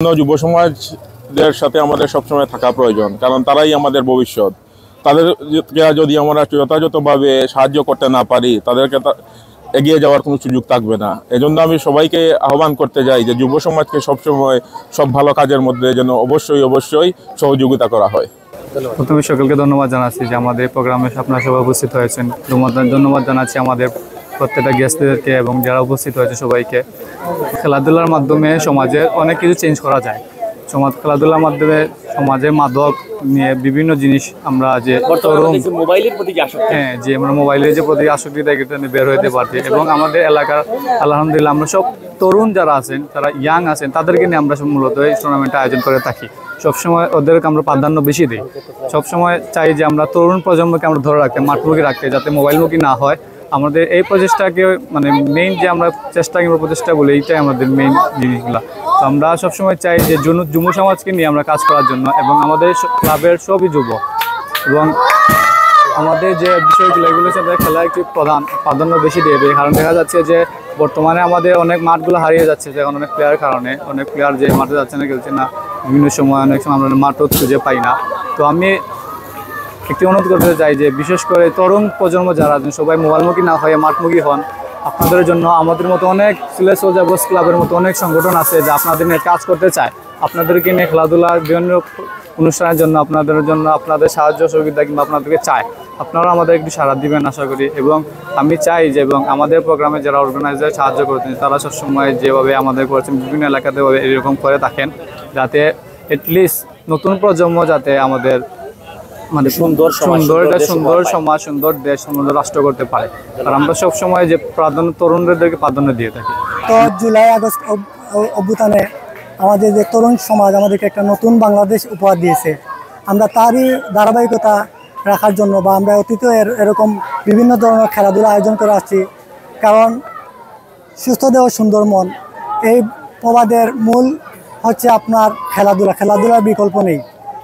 যুব সমাজদের সাথে আমাদের সবসময় থাকা প্রয়োজন, কারণ তারাই আমাদের ভবিষ্যৎ। তাদেরকে যদি আমরা যথাযথভাবে সাহায্য করতে না পারি, তাদেরকে এগিয়ে যাওয়ার কোনো সুযোগ থাকবে না। এজন্য আমি সবাইকে আহ্বান করতে যাই যে যুব সমাজকে সবসময় সব ভালো কাজের মধ্যে যেন অবশ্যই সহযোগিতা করা হয়। প্রথমে সকলকে ধন্যবাদ জানাচ্ছি যে আমাদের প্রোগ্রামে আপনারা সবাই উপস্থিত হয়েছেন। ধন্যবাদ জানাচ্ছি আমাদের প্রত্যেকটা গেস্টদেরকে এবং যারা উপস্থিত হয়েছে সবাইকে। খেলাধুলার মাধ্যমে সমাজে অনেক কিছু চেঞ্জ করা যায়। খেলাধুলার মাধ্যমে সমাজে মাদক নিয়ে বিভিন্ন জিনিস আমরা যে মোবাইলের প্রতি যে আমরা মোবাইলের যে প্রতি আসক্তি থেকে বের হতে পারছি। এবং আমাদের এলাকার আলহামদুলিল্লাহ আমরা সব তরুণ যারা আছেন, তারা ইয়াং আছেন, তাদেরকে নিয়ে আমরা সব মূলত এই টুর্নামেন্টটা আয়োজন করে থাকি। সবসময় ওদেরকে আমরা প্রাধান্য বেশি দিই। সবসময় চাই যে আমরা তরুণ প্রজন্মকে আমরা ধরে রাখতে, মাঠমুখী রাখতে, যাতে মোবাইলমুখী না হয়। আমাদের এই প্রচেষ্টাকে মানে মেইন যে আমরা প্রচেষ্টা বলি, এইটাই আমাদের মেইন জিনিসগুলো। তো আমরা সবসময় চাই যে যুব সমাজকে নিয়ে আমরা কাজ করার জন্য, এবং আমাদের ক্লাবের সবই যুব, এবং আমাদের যে বিষয়গুলো এগুলোর সাথে খেলা একটি প্রাধান্য বেশি দিয়ে দেয়। কারণ দেখা যাচ্ছে যে বর্তমানে আমাদের অনেক মাঠগুলো হারিয়ে যাচ্ছে, যেমন অনেক প্লেয়ারের কারণে। অনেক প্লেয়ার যে মাঠে যাচ্ছে না, খেলছে না, বিভিন্ন সময় অনেক সময় আমরা মাঠও খুঁজে পাই না। তো আমি একটি অনুরোধ করতে চাই যে বিশেষ করে তরুণ প্রজন্ম যারা আছেন, সবাই মোবাইলমুখী না হয়ে মাঠমুখী হন। আপনাদের জন্য আমাদের মতো অনেক সিলেট সোলজার বয়েজ ক্লাবের মতো অনেক সংগঠন আছে যা আপনাদের নিয়ে কাজ করতে চায়। আপনাদেরকে নিয়ে খেলাধুলার বিভিন্ন অনুষ্ঠানের জন্য আপনাদের সাহায্য সহযোগিতা কিংবা আপনাদেরকে চায়। আপনারা আমাদের একটু সাড়া দিবেন আশা করি। এবং আমি চাই যে এবং আমাদের প্রোগ্রামে যারা অর্গানাইজার সাহায্য করতেন, তারা সবসময় যেভাবে আমাদের করেছেন বিভিন্ন এলাকাতে এরকম করে থাকেন, যাতে অ্যাটলিস্ট নতুন প্রজন্ম যাতে আমাদের মানে সুন্দর সমাজ, সুন্দর দেশ, সুন্দর রাষ্ট্র করতে পারে। আর আমরা সবসময় যে তরুণদেরকে প্রাধান্য দিয়ে থাকি। তো জুলাই আগস্ট অভ্যুত্থানে আমাদের যে তরুণ সমাজ আমাদেরকে একটা নতুন বাংলাদেশ উপহার দিয়েছে। আমরা তারই ধারাবাহিকতা রাখার জন্য বা আমরা অতীতে এরকম বিভিন্ন ধরনের খেলাধুলা আয়োজন করে আসছি। কারণ সুস্থ দেহ সুন্দর মন, এই প্রবাদের মূল হচ্ছে আপনার খেলাধুলার বিকল্প নেই।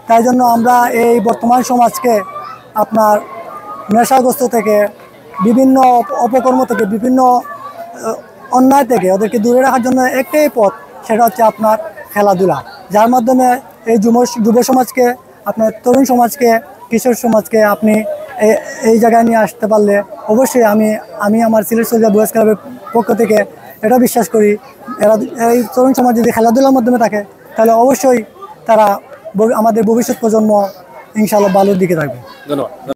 তাই জন্য আমরা এই বর্তমান সমাজকে আপনার নেশাগ্রস্ত থেকে, বিভিন্ন অপকর্ম থেকে, বিভিন্ন অন্যায় থেকে ওদেরকে দূরে রাখার জন্য একটাই পথ, সেটা হচ্ছে আপনার খেলাধুলা। যার মাধ্যমে এই যুব সমাজকে, আপনার তরুণ সমাজকে, কিশোর সমাজকে আপনি এই জায়গায় নিয়ে আসতে পারলে অবশ্যই আমি আমার সিলেট সোলজার বয়েজ ক্লাবের পক্ষ থেকে এটা বিশ্বাস করি, এই তরুণ সমাজ যদি খেলাধুলার মাধ্যমে থাকে তাহলে অবশ্যই তারা আমাদের ভবিষ্যৎ প্রজন্ম ইনশাআল্লাহ ভালোর দিকে থাকবে। ধন্যবাদ।